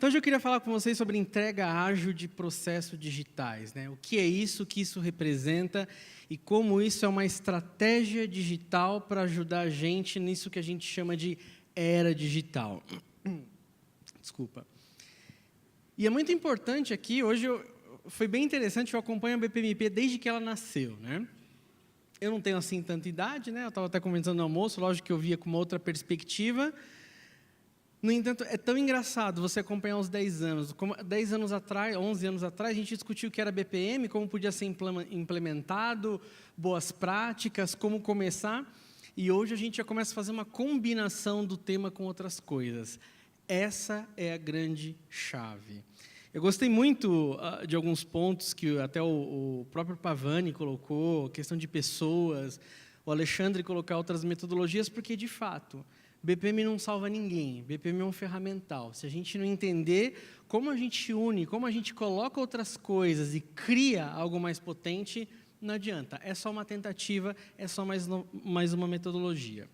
Então, hoje eu queria falar com vocês sobre entrega ágil de processos digitais, né? O que é isso, o que isso representa e como isso é uma estratégia digital para ajudar a gente nisso que a gente chama de era digital. Desculpa. E é muito importante aqui, hoje foi bem interessante, eu acompanho a BPMP desde que ela nasceu, né? Eu não tenho assim tanta idade, né? Eu estava até conversando no almoço, lógico que eu via com uma outra perspectiva. No entanto, é tão engraçado você acompanhar os 10 anos. Como 10 anos atrás, 11 anos atrás, a gente discutiu o que era BPM, como podia ser implementado, boas práticas, como começar. E hoje a gente já começa a fazer uma combinação do tema com outras coisas. Essa é a grande chave. Eu gostei muito de alguns pontos que até o próprio Pavani colocou, questão de pessoas, o Alexandre colocar outras metodologias, porque, de fato, BPM não salva ninguém, BPM é um ferramental. Se a gente não entender como a gente une, como a gente coloca outras coisas e cria algo mais potente, não adianta. É só uma tentativa, é só mais uma metodologia.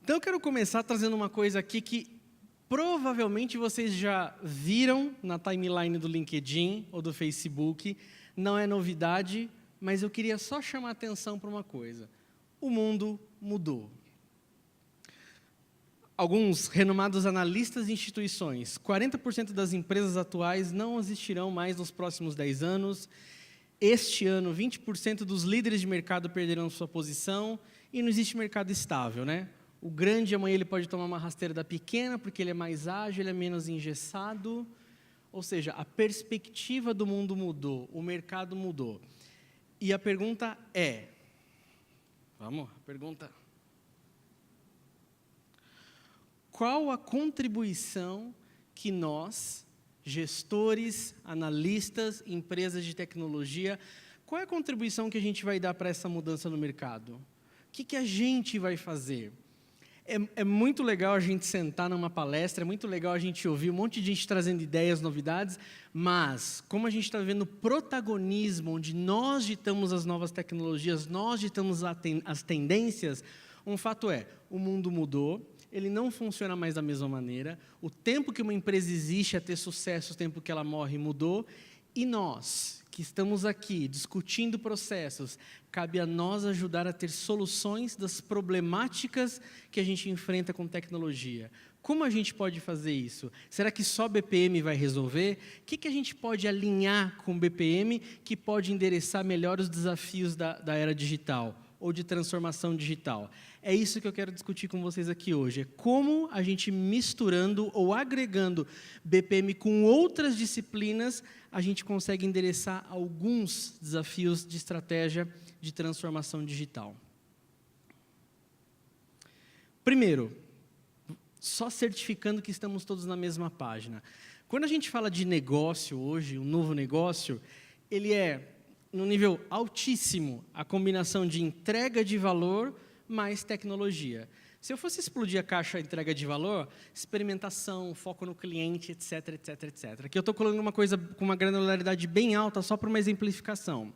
Então, eu quero começar trazendo uma coisa aqui que provavelmente vocês já viram na timeline do LinkedIn ou do Facebook. Não é novidade, mas eu queria só chamar a atenção para uma coisa. O mundo mudou. Alguns renomados analistas e instituições, 40% das empresas atuais não existirão mais nos próximos 10 anos. Este ano, 20% dos líderes de mercado perderão sua posição e não existe mercado estável, né? O grande amanhã ele pode tomar uma rasteira da pequena porque ele é mais ágil, ele é menos engessado. Ou seja, a perspectiva do mundo mudou, o mercado mudou. E a pergunta é... Vamos, a pergunta. Qual a contribuição que nós, gestores, analistas, empresas de tecnologia, qual é a contribuição que a gente vai dar para essa mudança no mercado? O que a gente vai fazer? É muito legal a gente sentar numa palestra, é muito legal a gente ouvir um monte de gente trazendo ideias, novidades, mas como a gente está vendo protagonismo, onde nós ditamos as novas tecnologias, nós ditamos as tendências, um fato é, o mundo mudou, ele não funciona mais da mesma maneira, o tempo que uma empresa existe a ter sucesso, o tempo que ela morre mudou, e nós, que estamos aqui discutindo processos, cabe a nós ajudar a ter soluções das problemáticas que a gente enfrenta com tecnologia. Como a gente pode fazer isso? Será que só BPM vai resolver? O que a gente pode alinhar com BPM que pode endereçar melhor os desafios da era digital ou de transformação digital? É isso que eu quero discutir com vocês aqui hoje. É como a gente misturando ou agregando BPM com outras disciplinas, a gente consegue endereçar alguns desafios de estratégia de transformação digital. Primeiro, só certificando que estamos todos na mesma página. Quando a gente fala de negócio hoje, um novo negócio, ele é, num nível altíssimo, a combinação de entrega de valor mais tecnologia. Se eu fosse explodir a caixa entrega de valor, experimentação, foco no cliente, etc, etc, etc. Aqui eu estou colocando uma coisa com uma granularidade bem alta, só para uma exemplificação.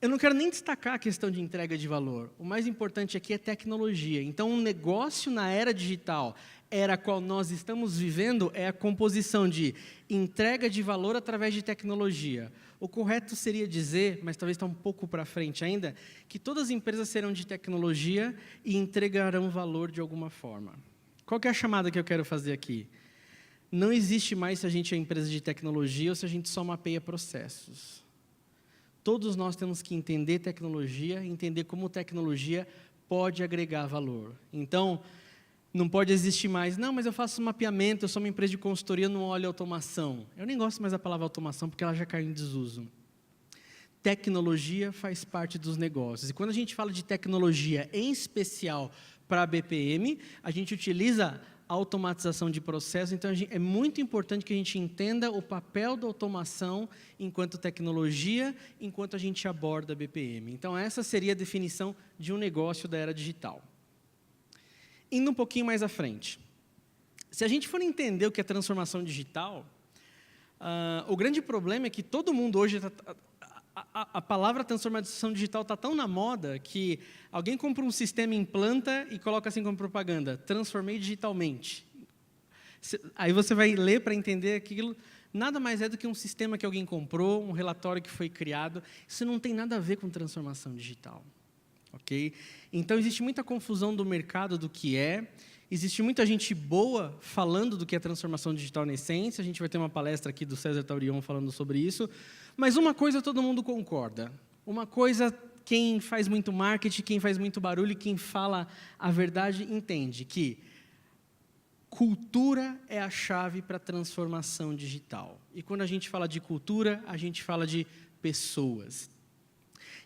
Eu não quero nem destacar a questão de entrega de valor. O mais importante aqui é tecnologia. Então, um negócio na era digital, era a qual nós estamos vivendo, é a composição de entrega de valor através de tecnologia. O correto seria dizer, mas talvez está um pouco para frente ainda, que todas as empresas serão de tecnologia e entregarão valor de alguma forma. Qual que é a chamada que eu quero fazer aqui? Não existe mais se a gente é empresa de tecnologia ou se a gente só mapeia processos. Todos nós temos que entender tecnologia, entender como tecnologia pode agregar valor. Então, não pode existir mais, não, mas eu faço mapeamento, eu sou uma empresa de consultoria, não olho automação. Eu nem gosto mais da palavra automação, porque ela já caiu em desuso. Tecnologia faz parte dos negócios. E quando a gente fala de tecnologia, em especial para a BPM, a gente utiliza automatização de processo, então é muito importante que a gente entenda o papel da automação enquanto tecnologia, enquanto a gente aborda a BPM. Então, essa seria a definição de um negócio da era digital. Indo um pouquinho mais à frente, se a gente for entender o que é transformação digital, o grande problema é que todo mundo hoje, a palavra transformação digital está tão na moda que alguém compra um sistema, implanta e coloca assim como propaganda, transformei digitalmente. Aí você vai ler para entender aquilo, nada mais é do que um sistema que alguém comprou, um relatório que foi criado. Isso não tem nada a ver com transformação digital. Okay? Então, existe muita confusão do mercado do que é. Existe muita gente boa falando do que é transformação digital na essência. A gente vai ter uma palestra aqui do César Taurion falando sobre isso. Mas uma coisa todo mundo concorda. Uma coisa, quem faz muito marketing, quem faz muito barulho, quem fala a verdade, entende que cultura é a chave para a transformação digital. E quando a gente fala de cultura, a gente fala de pessoas.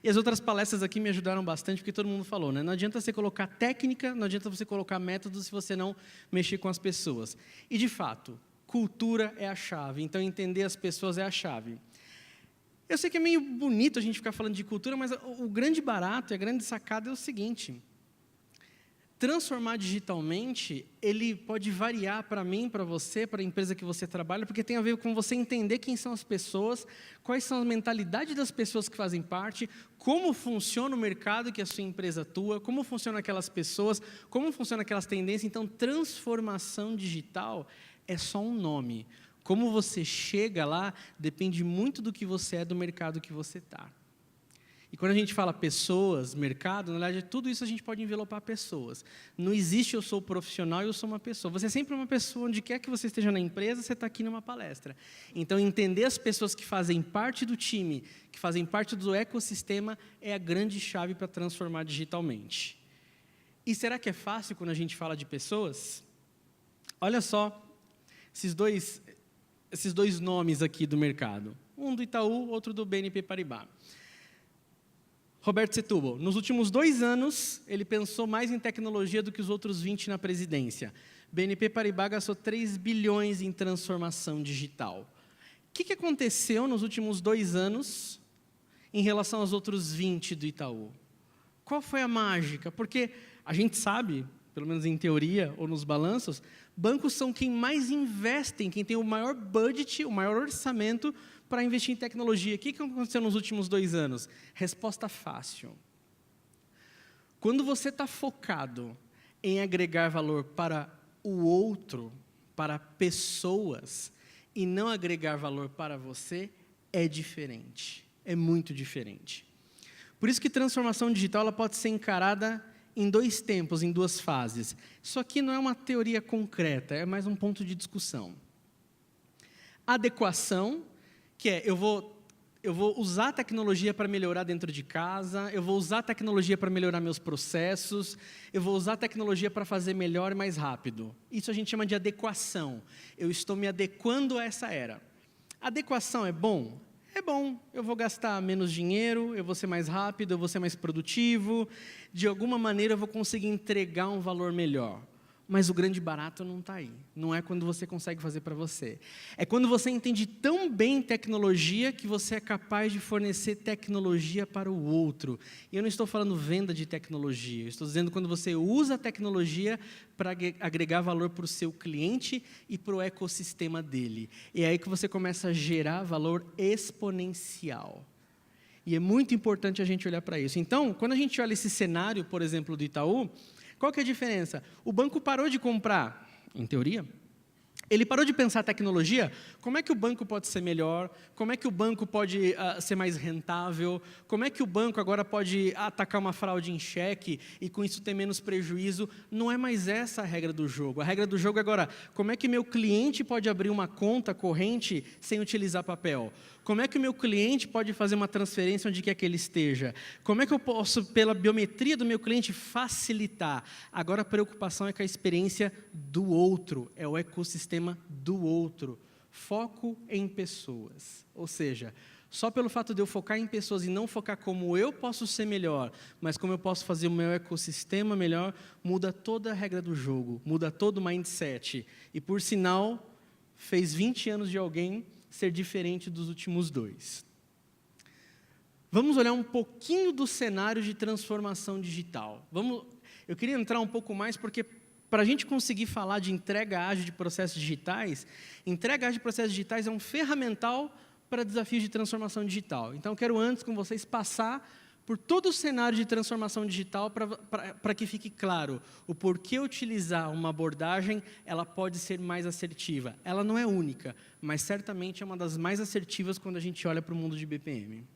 E as outras palestras aqui me ajudaram bastante, porque todo mundo falou, né? Não adianta você colocar técnica, não adianta você colocar métodos se você não mexer com as pessoas. E, de fato, cultura é a chave, então entender as pessoas é a chave. Eu sei que é meio bonito a gente ficar falando de cultura, mas o grande barato e a grande sacada é o seguinte: transformar digitalmente, ele pode variar para mim, para você, para a empresa que você trabalha, porque tem a ver com você entender quem são as pessoas, quais são as mentalidades das pessoas que fazem parte, como funciona o mercado que a sua empresa atua, como funcionam aquelas pessoas, como funcionam aquelas tendências. Então, transformação digital é só um nome. Como você chega lá depende muito do que você é, do mercado que você está. E quando a gente fala pessoas, mercado, na verdade, tudo isso a gente pode envelopar pessoas. Não existe eu sou profissional e eu sou uma pessoa. Você é sempre uma pessoa, onde quer que você esteja na empresa, você está aqui numa palestra. Então, entender as pessoas que fazem parte do time, que fazem parte do ecossistema, é a grande chave para transformar digitalmente. E será que é fácil quando a gente fala de pessoas? Olha só esses dois nomes aqui do mercado. Um do Itaú, outro do BNP Paribas. Roberto Setúbal, nos últimos 2 anos, ele pensou mais em tecnologia do que os outros 20 na presidência. BNP Paribas gastou 3 bilhões em transformação digital. O que aconteceu nos últimos 2 anos em relação aos outros 20 do Itaú? Qual foi a mágica? Porque a gente sabe, pelo menos em teoria ou nos balanços, bancos são quem mais investem, quem tem o maior budget, o maior orçamento para investir em tecnologia. O que aconteceu nos últimos 2 anos? Resposta fácil. Quando você está focado em agregar valor para o outro, para pessoas, e não agregar valor para você, é diferente. É muito diferente. Por isso que transformação digital ela pode ser encarada em 2 tempos, em 2 fases. Isso aqui não é uma teoria concreta, é mais um ponto de discussão. Adequação, que é, eu vou usar a tecnologia para melhorar dentro de casa, eu vou usar a tecnologia para melhorar meus processos, eu vou usar a tecnologia para fazer melhor e mais rápido. Isso a gente chama de adequação. Eu estou me adequando a essa era. Adequação é bom? É bom. Eu vou gastar menos dinheiro, eu vou ser mais rápido, eu vou ser mais produtivo, de alguma maneira eu vou conseguir entregar um valor melhor. Mas o grande barato não está aí. Não é quando você consegue fazer para você. É quando você entende tão bem tecnologia que você é capaz de fornecer tecnologia para o outro. E eu não estou falando venda de tecnologia. Eu estou dizendo quando você usa a tecnologia para agregar valor para o seu cliente e para o ecossistema dele. E é aí que você começa a gerar valor exponencial. E é muito importante a gente olhar para isso. Então, quando a gente olha esse cenário, por exemplo, do Itaú, qual que é a diferença? O banco parou de comprar, em teoria, ele parou de pensar tecnologia, como é que o banco pode ser melhor, como é que o banco pode ser mais rentável, como é que o banco agora pode atacar uma fraude em cheque e com isso ter menos prejuízo. Não é mais essa a regra do jogo. A regra do jogo é agora, como é que meu cliente pode abrir uma conta corrente sem utilizar papel? Como é que o meu cliente pode fazer uma transferência onde quer que ele esteja? Como é que eu posso, pela biometria do meu cliente, facilitar? Agora a preocupação é com a experiência do outro, é o ecossistema do outro. Foco em pessoas. Ou seja, só pelo fato de eu focar em pessoas e não focar como eu posso ser melhor, mas como eu posso fazer o meu ecossistema melhor, muda toda a regra do jogo, muda todo o mindset. E, por sinal, fez 20 anos de alguém ser diferente dos últimos 2. Vamos olhar um pouquinho do cenário de transformação digital. Eu queria entrar um pouco mais, porque para a gente conseguir falar de entrega ágil de processos digitais, entrega ágil de processos digitais é um ferramental para desafios de transformação digital. Então, eu quero antes com vocês passar por todo o cenário de transformação digital para que fique claro o porquê utilizar uma abordagem, ela pode ser mais assertiva. Ela não é única, mas certamente é uma das mais assertivas quando a gente olha para o mundo de BPM.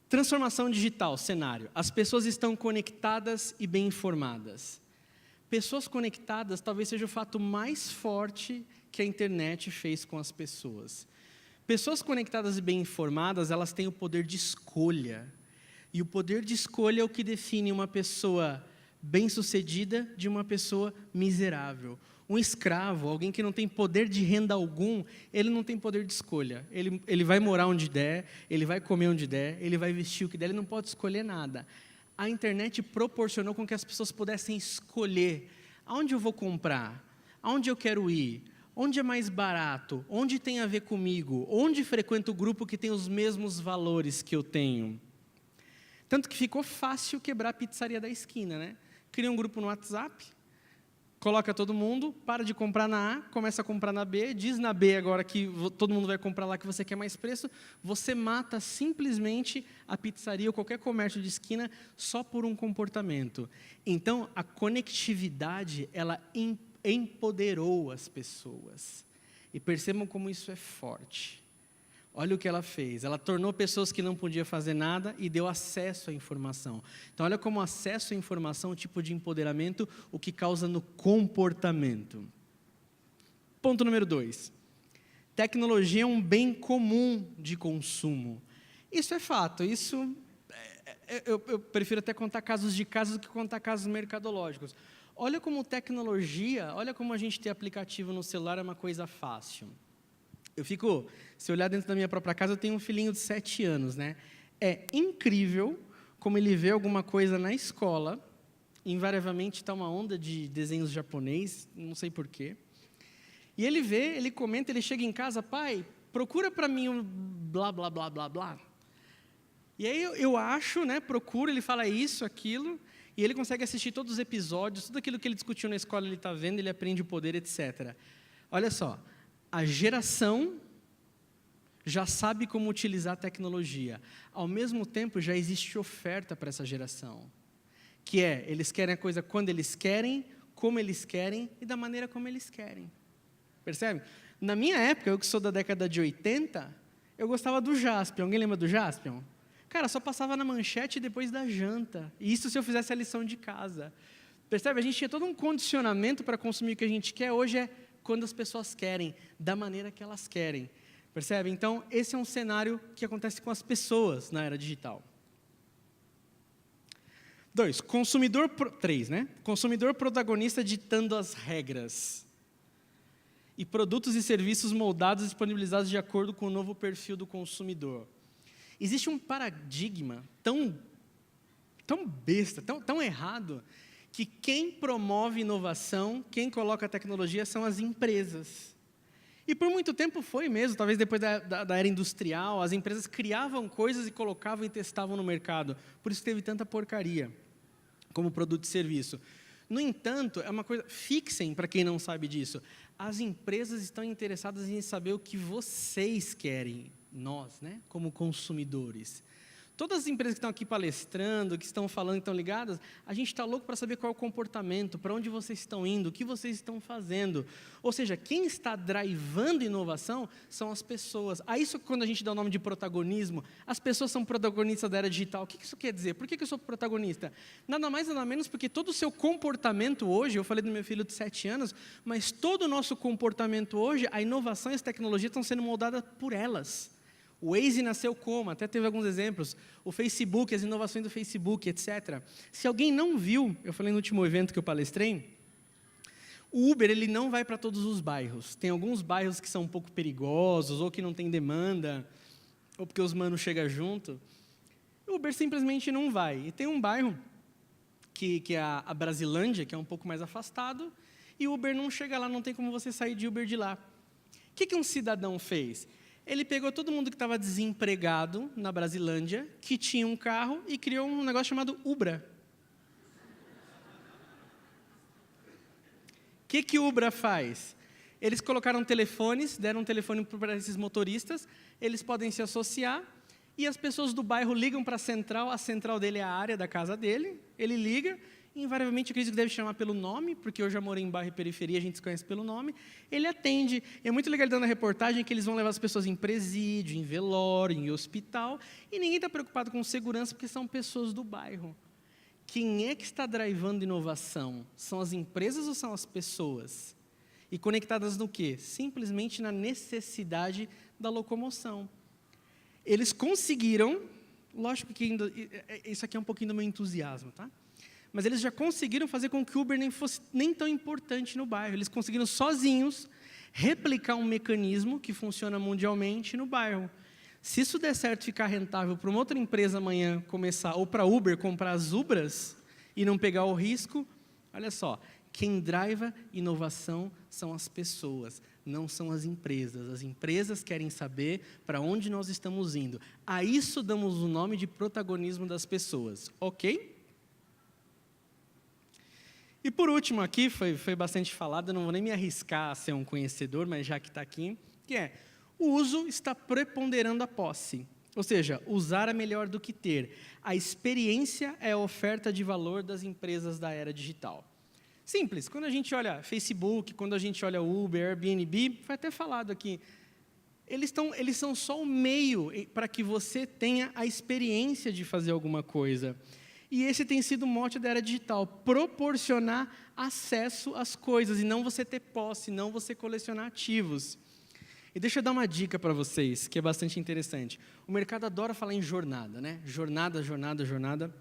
Transformação digital, cenário. As pessoas estão conectadas e bem informadas. Pessoas conectadas talvez seja o fato mais forte que a internet fez com as pessoas. Pessoas conectadas e bem informadas, elas têm o poder de escolha. E o poder de escolha é o que define uma pessoa bem-sucedida de uma pessoa miserável. Um escravo, alguém que não tem poder de renda algum, ele não tem poder de escolha. Ele vai morar onde der, ele vai comer onde der, ele vai vestir o que der, ele não pode escolher nada. A internet proporcionou com que as pessoas pudessem escolher aonde eu vou comprar, aonde eu quero ir, onde é mais barato, onde tem a ver comigo, onde frequento o grupo que tem os mesmos valores que eu tenho. Tanto que ficou fácil quebrar a pizzaria da esquina, né? Cria um grupo no WhatsApp, coloca todo mundo, para de comprar na A, começa a comprar na B, diz na B agora que todo mundo vai comprar lá que você quer mais preço, você mata simplesmente a pizzaria ou qualquer comércio de esquina só por um comportamento. Então, a conectividade, ela empoderou as pessoas. E percebam como isso é forte. Olha o que ela fez. Ela tornou pessoas que não podiam fazer nada e deu acesso à informação. Então, olha como acesso à informação é um tipo de empoderamento, o que causa no comportamento. Ponto número 2. Tecnologia é um bem comum de consumo. Isso é fato. Isso, eu prefiro até contar casos de casos do que contar casos mercadológicos. Olha como tecnologia, olha como a gente ter aplicativo no celular é uma coisa fácil. Se olhar dentro da minha própria casa, eu tenho um filhinho de 7 anos, né? É incrível como ele vê alguma coisa na escola, invariavelmente está uma onda de desenhos japonês, não sei porquê, e ele vê, ele comenta, ele chega em casa, pai, procura para mim um blá, blá, blá, blá, blá. E aí eu acho, né, procura, ele fala isso, aquilo, e ele consegue assistir todos os episódios, tudo aquilo que ele discutiu na escola, ele está vendo, ele aprende o poder, etc. Olha só, a geração já sabe como utilizar a tecnologia. Ao mesmo tempo, já existe oferta para essa geração. Que é, eles querem a coisa quando eles querem, como eles querem e da maneira como eles querem. Percebe? Na minha época, eu que sou da década de 80, eu gostava do Jaspion. Alguém lembra do Jaspion? Cara, só passava na manchete depois da janta. E isso se eu fizesse a lição de casa. Percebe? A gente tinha todo um condicionamento para consumir o que a gente quer. Hoje é quando as pessoas querem, da maneira que elas querem. Percebe? Então, esse é um cenário que acontece com as pessoas na era digital. 2. Consumidor protagonista ditando as regras. E produtos e serviços moldados e disponibilizados de acordo com o novo perfil do consumidor. Existe um paradigma tão besta, tão errado, que quem promove inovação, quem coloca a tecnologia são as empresas. E por muito tempo foi mesmo, talvez depois da era industrial, as empresas criavam coisas e colocavam e testavam no mercado. Por isso teve tanta porcaria como produto e serviço. No entanto, é uma coisa, fixem para quem não sabe disso, as empresas estão interessadas em saber o que vocês querem, nós, né, como consumidores. Todas as empresas que estão aqui palestrando, que estão falando, que estão ligadas, a gente está louco para saber qual é o comportamento, para onde vocês estão indo, o que vocês estão fazendo. Ou seja, quem está drivando inovação são as pessoas. A isso, quando a gente dá o nome de protagonismo, as pessoas são protagonistas da era digital. O que isso quer dizer? Por que eu sou protagonista? Nada mais, nada menos, porque todo o seu comportamento hoje, eu falei do meu filho de 7 anos, mas todo o nosso comportamento hoje, a inovação e as tecnologias estão sendo moldadas por elas. O Waze nasceu como? Até teve alguns exemplos. O Facebook, as inovações do Facebook, etc. Se alguém não viu, eu falei no último evento que eu palestrei, o Uber ele não vai para todos os bairros. Tem alguns bairros que são um pouco perigosos, ou que não tem demanda, ou porque os manos chegam junto. O Uber simplesmente não vai. E tem um bairro, que é a Brasilândia, que é um pouco mais afastado, e o Uber não chega lá, não tem como você sair de Uber de lá. O que um cidadão fez? Ele pegou todo mundo que estava desempregado na Brasilândia, que tinha um carro, e criou um negócio chamado Ubra. O que o Ubra faz? Eles colocaram telefones, deram um telefone para esses motoristas, eles podem se associar, e as pessoas do bairro ligam para a central dele é a área da casa dele, ele liga, e invariavelmente, acredito que deve chamar pelo nome, porque eu já morei em bairro e periferia, a gente se conhece pelo nome, ele atende. É muito legal dando a reportagem que eles vão levar as pessoas em presídio, em velório, em hospital, e ninguém está preocupado com segurança, porque são pessoas do bairro. Quem é que está drivando inovação? São as empresas ou são as pessoas? E conectadas no quê? Simplesmente na necessidade da locomoção. Eles conseguiram, lógico que ainda, isso aqui é um pouquinho do meu entusiasmo, tá? Mas eles já conseguiram fazer com que o Uber nem fosse nem tão importante no bairro. Eles conseguiram sozinhos replicar um mecanismo que funciona mundialmente no bairro. Se isso der certo e ficar rentável para uma outra empresa amanhã começar, ou para a Uber comprar as Ubras e não pegar o risco, olha só, quem driva inovação são as pessoas, não são as empresas. As empresas querem saber para onde nós estamos indo. A isso damos o nome de protagonismo das pessoas, ok? E por último aqui, foi bastante falado, eu não vou nem me arriscar a ser um conhecedor, mas já que está aqui, que é, o uso está preponderando a posse. Ou seja, usar é melhor do que ter. A experiência é a oferta de valor das empresas da era digital. Simples, quando a gente olha Facebook, quando a gente olha Uber, Airbnb, foi até falado aqui, eles são só o meio para que você tenha a experiência de fazer alguma coisa. E esse tem sido o mote da era digital, proporcionar acesso às coisas, e não você ter posse, não você colecionar ativos. E deixa eu dar uma dica para vocês, que é bastante interessante. O mercado adora falar em jornada, né? Jornada, jornada, jornada.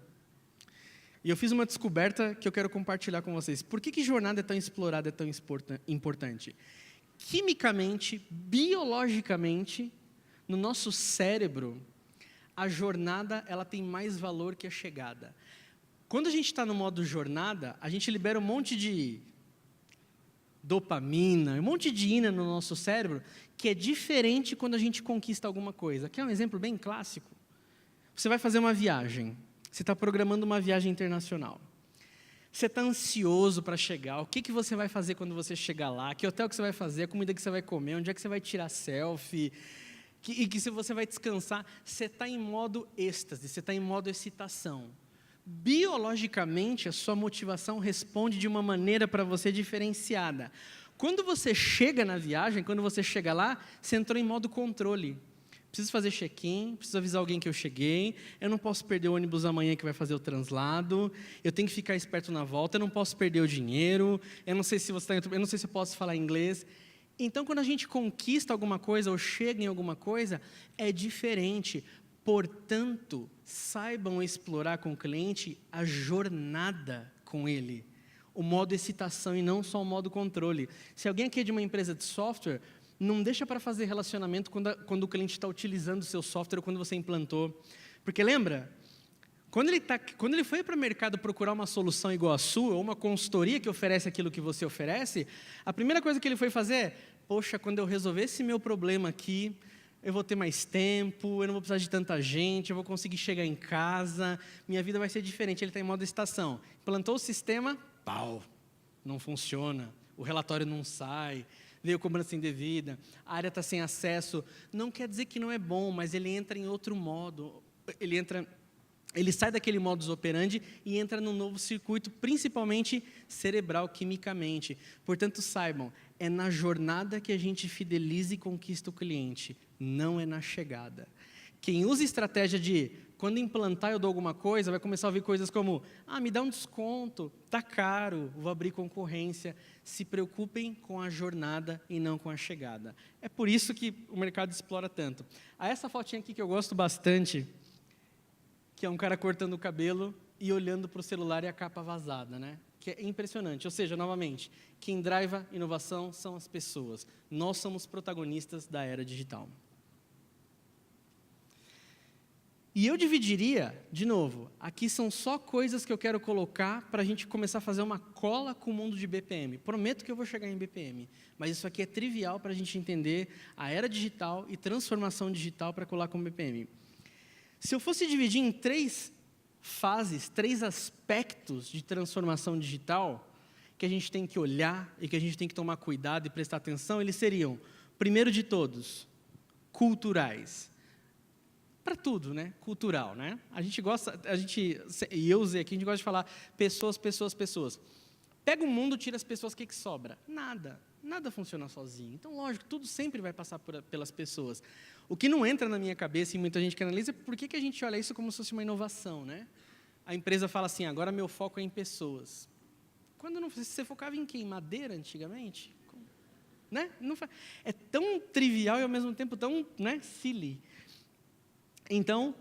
E eu fiz uma descoberta que eu quero compartilhar com vocês. Por que jornada é tão explorada, é tão importante? Quimicamente, biologicamente, no nosso cérebro, a jornada ela tem mais valor que a chegada. Quando a gente está no modo jornada, a gente libera um monte de dopamina, um monte de ina no nosso cérebro, que é diferente quando a gente conquista alguma coisa. Aqui é um exemplo bem clássico. Você vai fazer uma viagem, você está programando uma viagem internacional. Você está ansioso para chegar, o que você vai fazer quando você chegar lá, que hotel que você vai fazer, a comida que você vai comer, onde é que você vai tirar selfie, e se você vai descansar, você está em modo êxtase, você está em modo excitação. Biologicamente, a sua motivação responde de uma maneira para você diferenciada. Quando você chega na viagem, quando você chega lá, você entrou em modo controle. Preciso fazer check-in, preciso avisar alguém que eu cheguei, eu não posso perder o ônibus amanhã que vai fazer o translado, eu tenho que ficar esperto na volta, eu não posso perder o dinheiro, eu não sei se eu posso falar inglês. Então, quando a gente conquista alguma coisa ou chega em alguma coisa, é diferente. Portanto, saibam explorar com o cliente a jornada com ele. O modo excitação e não só o modo controle. Se alguém aqui é de uma empresa de software, não deixa para fazer relacionamento quando o cliente está utilizando o seu software ou quando você implantou. Porque lembra, quando ele foi para o mercado procurar uma solução igual a sua, ou uma consultoria que oferece aquilo que você oferece, a primeira coisa que ele foi fazer é, poxa, quando eu resolver esse meu problema aqui, eu vou ter mais tempo, eu não vou precisar de tanta gente, eu vou conseguir chegar em casa, minha vida vai ser diferente. Ele está em modo estação. Implantou o sistema, pau, não funciona, o relatório não sai, veio cobrança indevida, a área está sem acesso. Não quer dizer que não é bom, mas ele entra em outro modo, ele sai daquele modus operandi e entra num novo circuito, principalmente cerebral, quimicamente. Portanto, saibam, é na jornada que a gente fideliza e conquista o cliente, não é na chegada. Quem usa estratégia de, quando implantar eu dou alguma coisa, vai começar a ouvir coisas como, me dá um desconto, está caro, vou abrir concorrência. Se preocupem com a jornada e não com a chegada. É por isso que o mercado explora tanto. Essa fotinha aqui que eu gosto bastante, que é um cara cortando o cabelo e olhando para o celular e a capa vazada, né? Que é impressionante. Ou seja, novamente, quem driva inovação são as pessoas. Nós somos protagonistas da era digital. E eu dividiria, de novo, aqui são só coisas que eu quero colocar para a gente começar a fazer uma cola com o mundo de BPM. Prometo que eu vou chegar em BPM, mas isso aqui é trivial para a gente entender a era digital e transformação digital para colar com BPM. Se eu fosse dividir em 3 fases, 3 aspectos de transformação digital, que a gente tem que olhar e que a gente tem que tomar cuidado e prestar atenção, eles seriam, primeiro de todos, culturais. Para tudo, né? Cultural, né? E eu usei aqui, a gente gosta de falar pessoas, pessoas, pessoas. Pega o mundo, tira as pessoas, o que sobra? Nada funciona sozinho. Então, lógico, tudo sempre vai passar pelas pessoas. O que não entra na minha cabeça, e muita gente que analisa, é por que a gente olha isso como se fosse uma inovação, né? A empresa fala assim, agora meu foco é em pessoas. Quando não, você focava em quê? Em madeira, antigamente? Né? É tão trivial e, ao mesmo tempo, tão, né, silly. Então,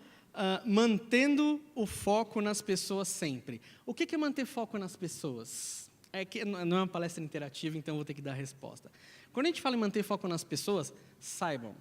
mantendo o foco nas pessoas sempre. O que é manter foco nas pessoas? Não é uma palestra interativa, então eu vou ter que dar a resposta. Quando a gente fala em manter foco nas pessoas, saibam,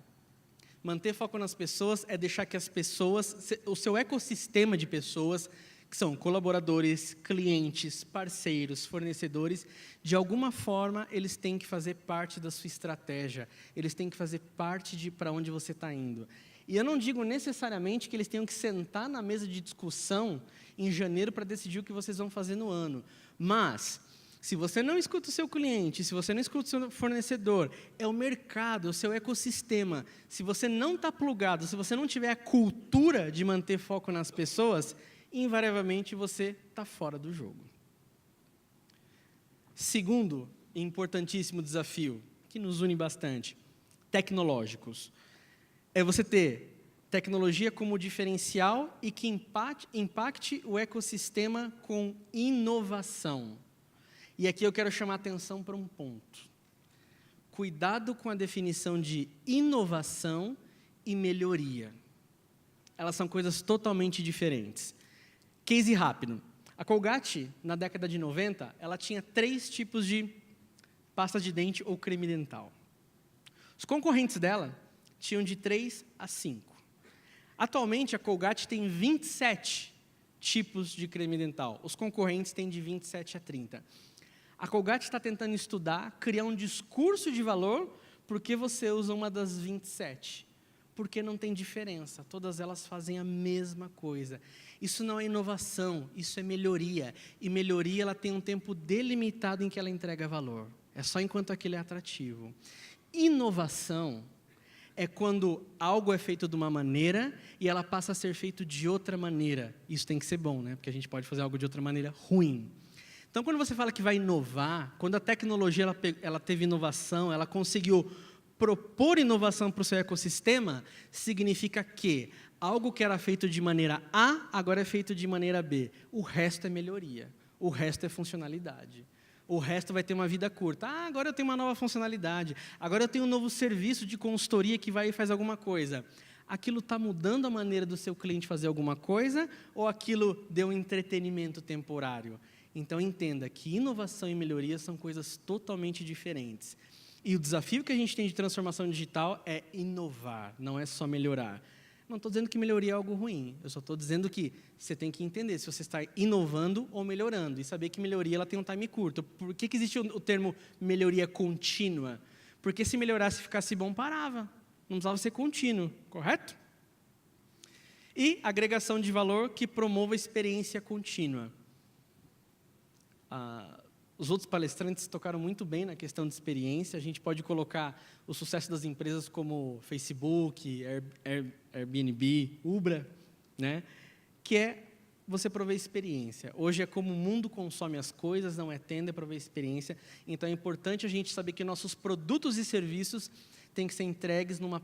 manter foco nas pessoas é deixar que as pessoas, o seu ecossistema de pessoas, que são colaboradores, clientes, parceiros, fornecedores, de alguma forma eles têm que fazer parte da sua estratégia, eles têm que fazer parte de para onde você está indo. E eu não digo necessariamente que eles tenham que sentar na mesa de discussão em janeiro para decidir o que vocês vão fazer no ano, mas se você não escuta o seu cliente, se você não escuta o seu fornecedor, é o mercado, é o seu ecossistema. Se você não está plugado, se você não tiver a cultura de manter foco nas pessoas, invariavelmente você está fora do jogo. Segundo importantíssimo desafio, que nos une bastante, tecnológicos. É você ter tecnologia como diferencial e que impacte o ecossistema com inovação. E aqui eu quero chamar a atenção para um ponto. Cuidado com a definição de inovação e melhoria. Elas são coisas totalmente diferentes. Case rápido. A Colgate, na década de 90, ela tinha 3 tipos de pasta de dente ou creme dental. Os concorrentes dela tinham de 3 a 5. Atualmente, a Colgate tem 27 tipos de creme dental. Os concorrentes têm de 27 a 30. A Colgate está tentando estudar, criar um discurso de valor, porque você usa uma das 27. Porque não tem diferença, todas elas fazem a mesma coisa. Isso não é inovação, isso é melhoria. E melhoria, ela tem um tempo delimitado em que ela entrega valor. É só enquanto aquele é atrativo. Inovação é quando algo é feito de uma maneira e ela passa a ser feito de outra maneira. Isso tem que ser bom, né? Porque a gente pode fazer algo de outra maneira ruim. Então, quando você fala que vai inovar, quando a tecnologia ela teve inovação, ela conseguiu propor inovação para o seu ecossistema, significa que algo que era feito de maneira A, agora é feito de maneira B. O resto é melhoria, o resto é funcionalidade. O resto vai ter uma vida curta. Agora eu tenho uma nova funcionalidade, agora eu tenho um novo serviço de consultoria que vai e faz alguma coisa. Aquilo está mudando a maneira do seu cliente fazer alguma coisa ou aquilo deu um entretenimento temporário? Então, entenda que inovação e melhoria são coisas totalmente diferentes. E o desafio que a gente tem de transformação digital é inovar, não é só melhorar. Não estou dizendo que melhoria é algo ruim, eu só estou dizendo que você tem que entender se você está inovando ou melhorando, e saber que melhoria ela tem um time curto. Por que existe o termo melhoria contínua? Porque se melhorasse e ficasse bom, parava. Não precisava ser contínuo, correto? E agregação de valor que promova a experiência contínua. Os outros palestrantes tocaram muito bem na questão de experiência. A gente pode colocar o sucesso das empresas como Facebook, Airbnb, Uber, né? Que é você prover experiência. Hoje é como o mundo consome as coisas, não é tenda, é prover experiência. Então é importante a gente saber que nossos produtos e serviços têm que ser entregues numa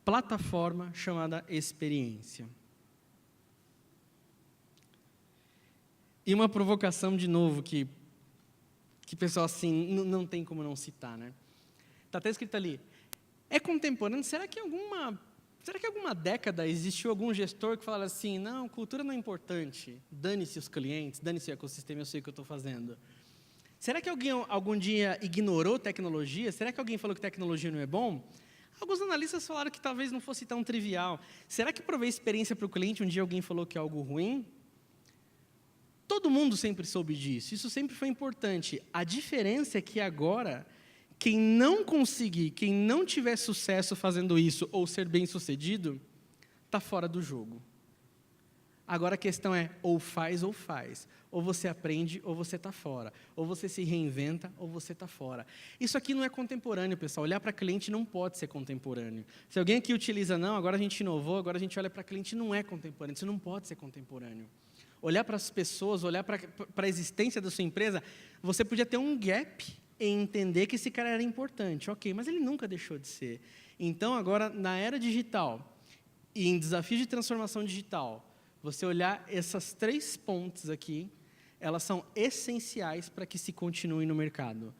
plataforma chamada experiência. E uma provocação, de novo, que pessoal assim, não tem como não citar, né? Está até escrito ali, é contemporâneo, será que alguma década existiu algum gestor que falava assim, não, cultura não é importante, dane-se os clientes, dane-se o ecossistema, eu sei o que eu estou fazendo. Será que alguém algum dia ignorou tecnologia? Será que alguém falou que tecnologia não é bom? Alguns analistas falaram que talvez não fosse tão trivial. Será que prover experiência para o cliente, um dia alguém falou que é algo ruim? Todo mundo sempre soube disso, isso sempre foi importante. A diferença é que agora, quem não conseguir, quem não tiver sucesso fazendo isso ou ser bem-sucedido, está fora do jogo. Agora a questão é, ou faz. Ou você aprende, ou você está fora. Ou você se reinventa, ou você está fora. Isso aqui não é contemporâneo, pessoal. Olhar para cliente não pode ser contemporâneo. Se alguém aqui utiliza, não, agora a gente inovou, agora a gente olha para cliente, não é contemporâneo. Isso não pode ser contemporâneo. Olhar para as pessoas, olhar para a existência da sua empresa, você podia ter um gap em entender que esse cara era importante. Ok, mas ele nunca deixou de ser. Então, agora, na era digital e em desafio de transformação digital, você olhar essas 3 pontes aqui, elas são essenciais para que se continue no mercado.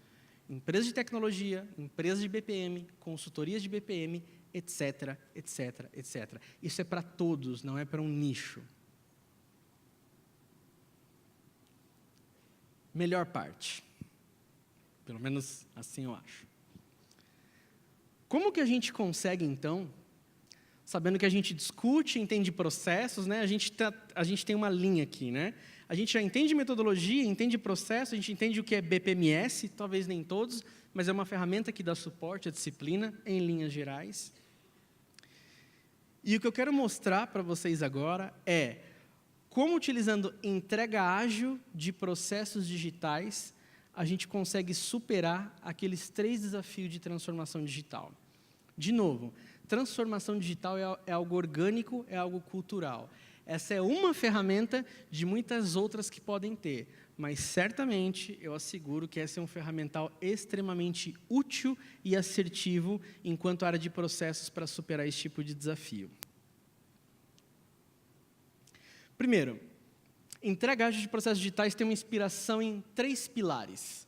Empresas de tecnologia, empresas de BPM, consultorias de BPM, etc, etc, etc. Isso é para todos, não é para um nicho. Melhor parte. Pelo menos assim eu acho. Como que a gente consegue, então, sabendo que a gente discute, entende processos, né? A gente tem uma linha aqui, né? A gente já entende metodologia, entende processo, a gente entende o que é BPMS, talvez nem todos, mas é uma ferramenta que dá suporte à disciplina, em linhas gerais. E o que eu quero mostrar para vocês agora é como, utilizando entrega ágil de processos digitais, a gente consegue superar aqueles 3 desafios de transformação digital. De novo, transformação digital é algo orgânico, é algo cultural. Essa é uma ferramenta de muitas outras que podem ter, mas certamente eu asseguro que essa é um ferramental extremamente útil e assertivo enquanto área de processos para superar esse tipo de desafio. Primeiro, entrega ágil de processos digitais tem uma inspiração em 3 pilares.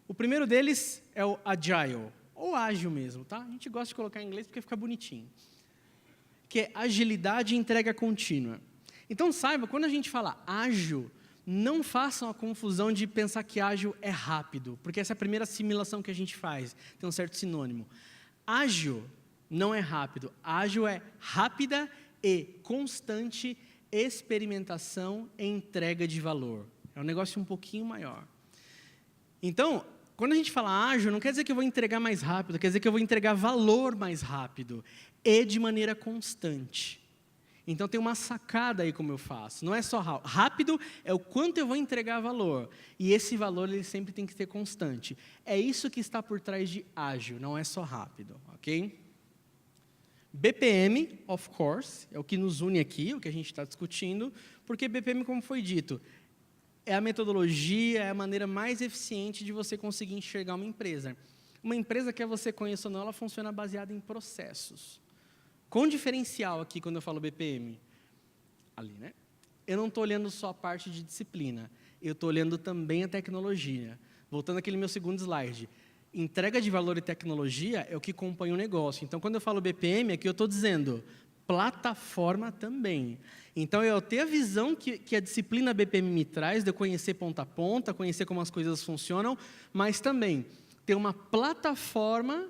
O primeiro deles é o Agile, ou ágil mesmo, tá? A gente gosta de colocar em inglês porque fica bonitinho. Que é agilidade e entrega contínua. Então, saiba, quando a gente fala ágil, não façam a confusão de pensar que ágil é rápido, porque essa é a primeira assimilação que a gente faz, tem um certo sinônimo. Ágil não é rápido, ágil é rápida e constante experimentação e entrega de valor. É um negócio um pouquinho maior. Então, quando a gente fala ágil, não quer dizer que eu vou entregar mais rápido, quer dizer que eu vou entregar valor mais rápido e de maneira constante. Então, tem uma sacada aí como eu faço. Não é só rápido, é o quanto eu vou entregar valor. E esse valor ele sempre tem que ser constante. É isso que está por trás de ágil, não é só rápido, ok? BPM, of course, é o que nos une aqui, o que a gente está discutindo, porque BPM, como foi dito, é a metodologia, é a maneira mais eficiente de você conseguir enxergar uma empresa. Uma empresa, quer você conheça ou não, ela funciona baseada em processos. Com diferencial aqui, quando eu falo BPM, ali, né? Eu não estou olhando só a parte de disciplina, eu estou olhando também a tecnologia. Voltando àquele meu segundo slide. Entrega de valor e tecnologia é o que compõe o negócio. Então, quando eu falo BPM, aqui eu estou dizendo plataforma também. Então, eu tenho a visão que a disciplina BPM me traz, de eu conhecer ponta a ponta, conhecer como as coisas funcionam, mas também ter uma plataforma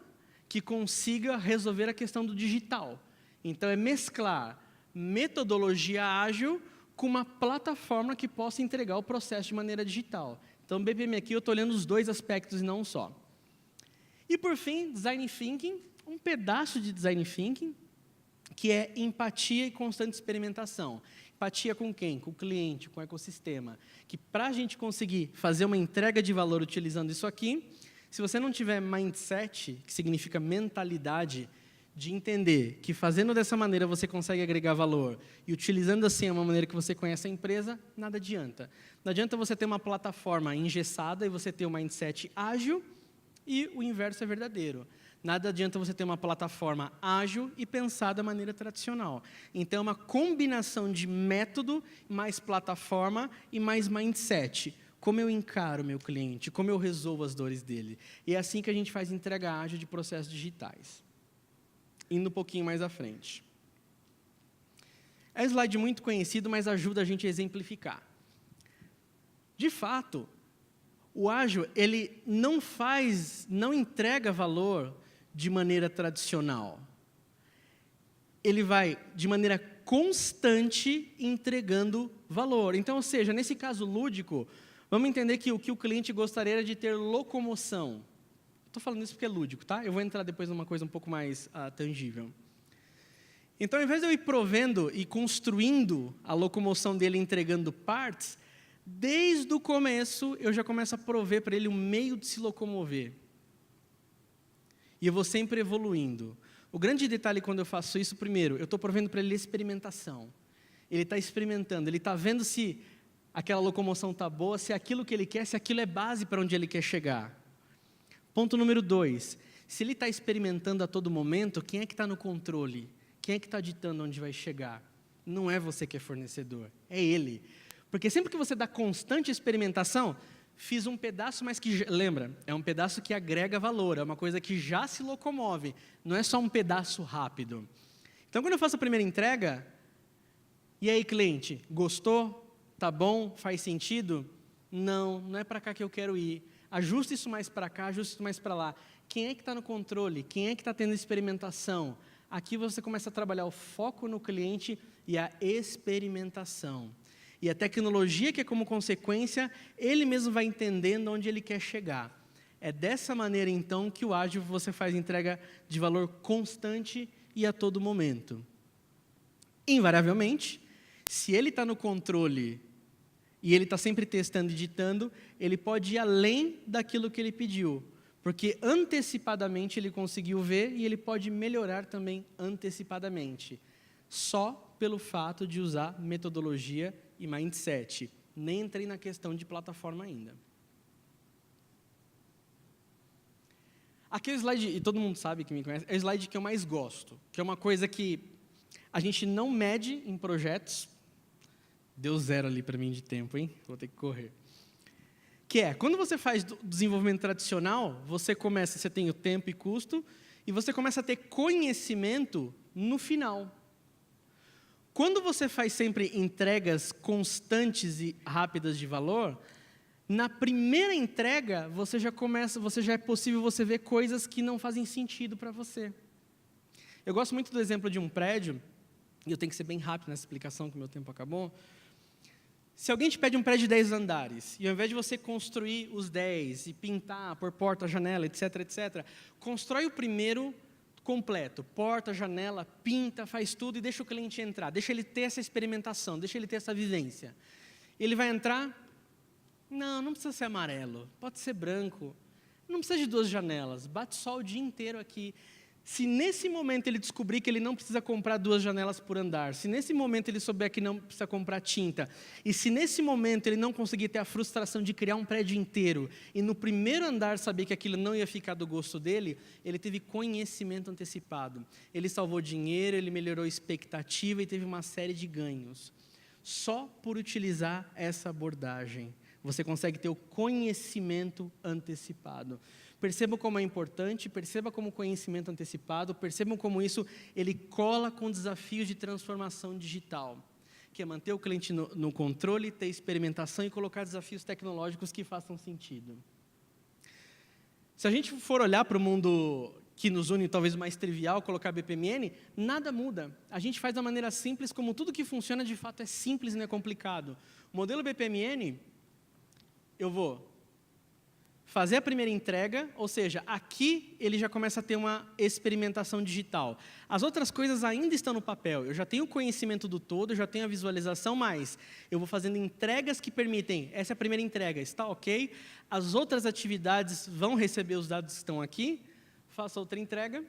que consiga resolver a questão do digital. Então, é mesclar metodologia ágil com uma plataforma que possa entregar o processo de maneira digital. Então, BPM aqui eu estou olhando os 2 aspectos e não um só. E, por fim, Design Thinking, um pedaço de Design Thinking, que é empatia e constante experimentação. Empatia com quem? Com o cliente, com o ecossistema. Que para a gente conseguir fazer uma entrega de valor utilizando isso aqui, se você não tiver mindset, que significa mentalidade, de entender que fazendo dessa maneira você consegue agregar valor e utilizando assim uma maneira que você conhece a empresa, nada adianta. Não adianta você ter uma plataforma engessada e você ter um mindset ágil e o inverso é verdadeiro. Nada adianta você ter uma plataforma ágil e pensar da maneira tradicional. Então, é uma combinação de método, mais plataforma e mais mindset. Como eu encaro o meu cliente, como eu resolvo as dores dele. E é assim que a gente faz entrega ágil de processos digitais. Indo um pouquinho mais à frente. É um slide muito conhecido, mas ajuda a gente a exemplificar. De fato, o ágil, ele não entrega valor de maneira tradicional. Ele vai, de maneira constante, entregando valor. Então, ou seja, nesse caso lúdico, vamos entender que o cliente gostaria era de ter locomoção. Estou falando isso porque é lúdico, tá? Eu vou entrar depois numa coisa um pouco mais tangível. Então, ao invés de eu ir provendo e construindo a locomoção dele, entregando partes, desde o começo eu já começo a prover para ele um meio de se locomover. E eu vou sempre evoluindo. O grande detalhe quando eu faço isso, primeiro, eu estou provendo para ele experimentação. Ele está experimentando, ele está vendo se aquela locomoção está boa, se é aquilo que ele quer, se aquilo é base para onde ele quer chegar. Ponto número 2, se ele está experimentando a todo momento, quem é que está no controle? Quem é que está ditando onde vai chegar? Não é você que é fornecedor, é ele. Porque sempre que você dá constante experimentação, fiz um pedaço, mas que, lembra, é um pedaço que agrega valor, é uma coisa que já se locomove, não é só um pedaço rápido. Então, quando eu faço a primeira entrega, e aí, cliente, gostou? Tá bom? Faz sentido? Não, não é para cá que eu quero ir. Ajusta isso mais para cá, ajusta isso mais para lá. Quem é que está no controle? Quem é que está tendo experimentação? Aqui você começa a trabalhar o foco no cliente e a experimentação. E a tecnologia que é como consequência, ele mesmo vai entendendo onde ele quer chegar. É dessa maneira, então, que o ágil você faz entrega de valor constante e a todo momento. Invariavelmente, se ele está no controle e ele está sempre testando e ditando, ele pode ir além daquilo que ele pediu. Porque antecipadamente ele conseguiu ver e ele pode melhorar também antecipadamente. Só pelo fato de usar metodologia e mindset. Nem entrei na questão de plataforma ainda. Aqui é o slide, e todo mundo sabe que me conhece, é o slide que eu mais gosto. Que é uma coisa que a gente não mede em projetos. Deu 0 ali para mim de tempo, hein? Vou ter que correr. Que é, quando você faz desenvolvimento tradicional, você tem o tempo e custo, e você começa a ter conhecimento no final. Quando você faz sempre entregas constantes e rápidas de valor, na primeira entrega, você já é possível você ver coisas que não fazem sentido para você. Eu gosto muito do exemplo de um prédio, e eu tenho que ser bem rápido nessa explicação, que o meu tempo acabou. Se alguém te pede um prédio de 10 andares, e ao invés de você construir os 10, e pintar, pôr porta, janela, etc., etc., constrói o primeiro completo, porta, janela, pinta, faz tudo e deixa o cliente entrar, deixa ele ter essa experimentação, deixa ele ter essa vivência. Ele vai entrar, não precisa ser amarelo, pode ser branco, não precisa de 2 janelas, bate sol o dia inteiro aqui. Se nesse momento ele descobrir que ele não precisa comprar 2 janelas por andar, se nesse momento ele souber que não precisa comprar tinta, e se nesse momento ele não conseguir ter a frustração de criar um prédio inteiro, e no primeiro andar saber que aquilo não ia ficar do gosto dele, ele teve conhecimento antecipado. Ele salvou dinheiro, ele melhorou a expectativa e teve uma série de ganhos. Só por utilizar essa abordagem, você consegue ter o conhecimento antecipado. Percebam como é importante, percebam como o conhecimento antecipado, percebam como isso ele cola com desafios de transformação digital, que é manter o cliente no controle, ter experimentação e colocar desafios tecnológicos que façam sentido. Se a gente for olhar para o mundo que nos une, talvez mais trivial, colocar BPMN, nada muda. A gente faz da maneira simples, como tudo que funciona de fato é simples e não é complicado. O modelo BPMN, eu vou fazer a primeira entrega, ou seja, aqui ele já começa a ter uma experimentação digital. As outras coisas ainda estão no papel, eu já tenho o conhecimento do todo, eu já tenho a visualização, mas eu vou fazendo entregas que permitem, essa é a primeira entrega, está ok, as outras atividades vão receber os dados que estão aqui, faço outra entrega,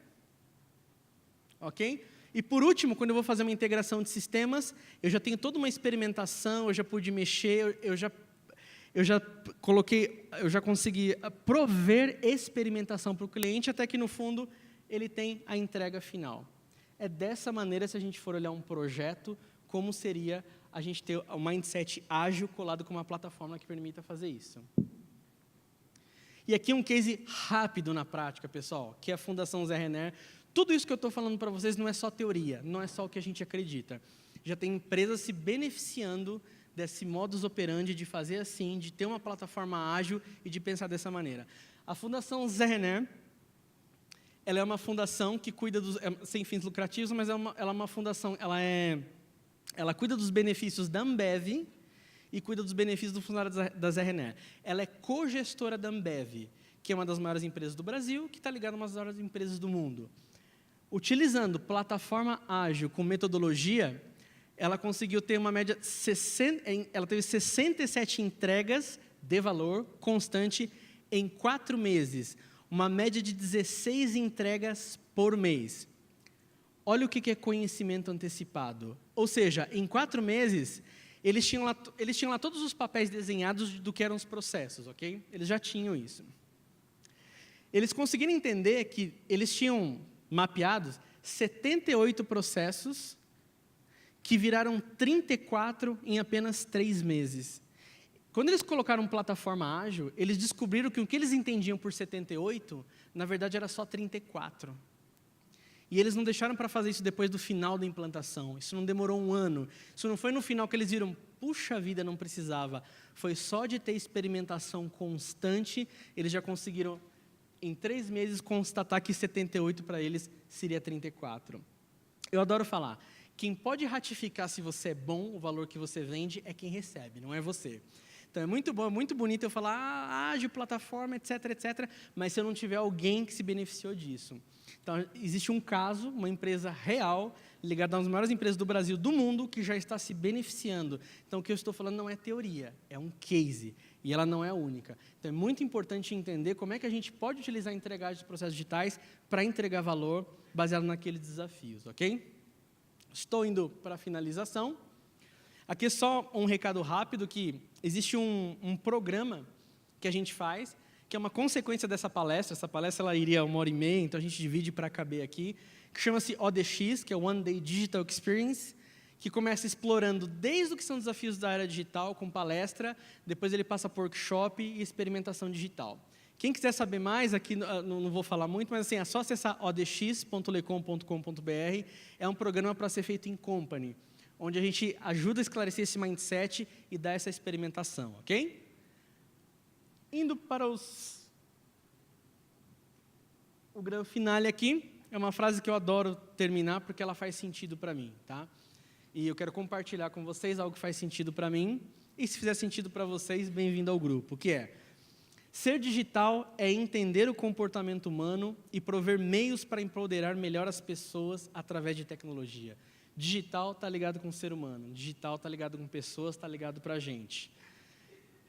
ok? E por último, quando eu vou fazer uma integração de sistemas, eu já tenho toda uma experimentação, eu já pude mexer, eu já consegui prover experimentação para o cliente, até que no fundo ele tem a entrega final. É dessa maneira, se a gente for olhar um projeto, como seria a gente ter um mindset ágil colado com uma plataforma que permita fazer isso. E aqui um case rápido na prática, pessoal, que é a Fundação Zé René. Tudo isso que eu estou falando para vocês não é só teoria, não é só o que a gente acredita. Já tem empresas se beneficiando desse modus operandi de fazer assim, de ter uma plataforma ágil e de pensar dessa maneira. A Fundação Zé René, ela é uma fundação que cuida sem fins lucrativos, mas ela é uma fundação, ela cuida dos benefícios da Ambev e cuida dos benefícios do funcionário da Zé René. Ela é cogestora da Ambev, que é uma das maiores empresas do Brasil, que está ligada a uma das maiores empresas do mundo. Utilizando plataforma ágil com metodologia, ela conseguiu ter uma média, ela teve 67 entregas de valor constante em 4 meses, uma média de 16 entregas por mês. Olha o que é conhecimento antecipado. Ou seja, em 4 meses, eles tinham lá todos os papéis desenhados do que eram os processos, ok? Eles já tinham isso. Eles conseguiram entender que eles tinham mapeados 78 processos que viraram 34 em apenas 3 meses. Quando eles colocaram plataforma ágil, eles descobriram que o que eles entendiam por 78, na verdade era só 34. E eles não deixaram para fazer isso depois do final da implantação. Isso não demorou 1 ano. Isso não foi no final que eles viram, puxa vida, não precisava. Foi só de ter experimentação constante, eles já conseguiram, em 3 meses, constatar que 78 para eles seria 34. Eu adoro falar, quem pode ratificar se você é bom, o valor que você vende, é quem recebe, não é você. Então, é muito bom, é muito bonito eu falar, ágil, plataforma, etc, etc, mas se eu não tiver alguém que se beneficiou disso. Então, existe um caso, uma empresa real, ligada a uma das maiores empresas do Brasil, do mundo, que já está se beneficiando. Então, o que eu estou falando não é teoria, é um case, e ela não é a única. Então, é muito importante entender como é que a gente pode utilizar a entregagem dos processos digitais para entregar valor baseado naqueles desafios, ok? Estou indo para a finalização. Aqui é só um recado rápido, que existe um programa que a gente faz, que é uma consequência dessa palestra. Essa palestra ela iria 1h30, então a gente divide para caber aqui, que chama-se ODX, que é One Day Digital Experience, que começa explorando desde o que são desafios da área digital, com palestra, depois ele passa por workshop e experimentação digital. Quem quiser saber mais, aqui não vou falar muito, mas assim, é só acessar odx.lecom.com.br, é um programa para ser feito em company, onde a gente ajuda a esclarecer esse mindset e dar essa experimentação, ok? Indo para o grande finale aqui, é uma frase que eu adoro terminar, porque ela faz sentido para mim, tá? E eu quero compartilhar com vocês algo que faz sentido para mim, e se fizer sentido para vocês, bem-vindo ao grupo, que é: ser digital é entender o comportamento humano e prover meios para empoderar melhor as pessoas através de tecnologia. Digital está ligado com o ser humano, digital está ligado com pessoas, está ligado para a gente.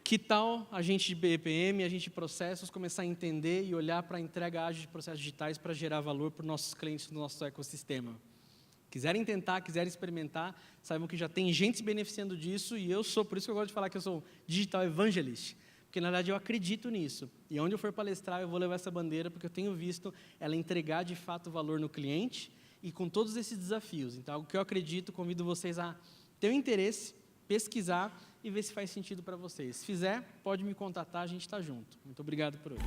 Que tal a gente de BPM, a gente de processos, começar a entender e olhar para a entrega ágil de processos digitais para gerar valor para os nossos clientes no nosso ecossistema? Quiserem tentar, quiserem experimentar, saibam que já tem gente se beneficiando disso, e por isso que eu gosto de falar que eu sou digital evangelist, porque na verdade eu acredito nisso, e onde eu for palestrar eu vou levar essa bandeira, porque eu tenho visto ela entregar de fato valor no cliente, e com todos esses desafios. Então, algo que eu acredito, convido vocês a ter o interesse, pesquisar e ver se faz sentido para vocês. Se fizer, pode me contatar, a gente está junto. Muito obrigado por hoje.